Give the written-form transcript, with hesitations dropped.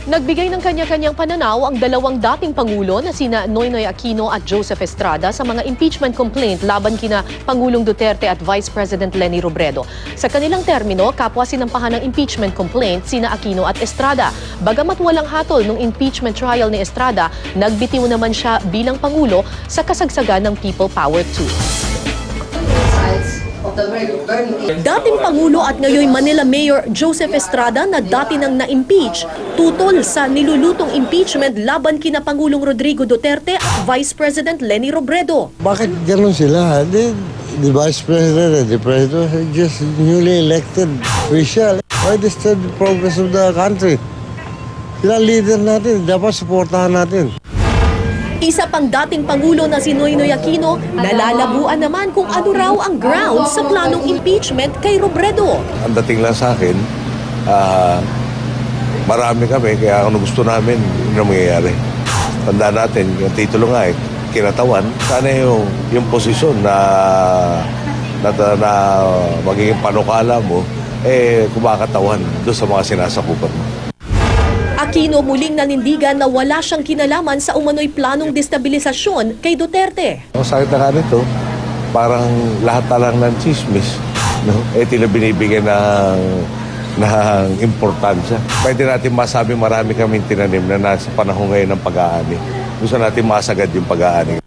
Nagbigay ng kanya-kanyang pananaw ang dalawang dating Pangulo na sina Noynoy Aquino at Joseph Estrada sa mga impeachment complaint laban kina Pangulong Duterte at Vice President Leni Robredo. Sa kanilang termino, kapwa sinampahan ng impeachment complaint sina Aquino at Estrada. Bagamat walang hatol ng impeachment trial ni Estrada, nagbitiw naman siya bilang Pangulo sa kasagsagan ng People Power 2. Dating Pangulo at ngayon Manila Mayor Joseph Estrada na dati nang na-impeach, tutol sa nilulutong impeachment laban kina Pangulong Rodrigo Duterte at Vice President Leni Robredo. Bakit gano'n sila? The Vice President and the President are just newly elected official. Why disturb the progress of the country? Sila leader natin, dapat supportahan natin. Isa pang dating Pangulo na si Noynoy Aquino, nalalabuan naman kung ano raw ang ground sa planong impeachment kay Robredo. Ang dating lang sa akin, marami kami, kaya ano gusto namin, yun ang mangyayari. Tandaan natin, yung titulo nga kinatawan. Sana yung posisyon na magiging panukala mo, kumakatawan doon sa mga sinasakupan mo. Aquino muling nanindigan na wala siyang kinalaman sa umano'y planong destabilisasyon kay Duterte. Ang sakit na nga nito, parang lahat na lang ng chismis. No? Tila binibigyan ng importansya. Pwede natin masabi marami kaming tinanim na nasa panahon ngayon ng pag-aani. Gusto natin masagad yung pag-aani.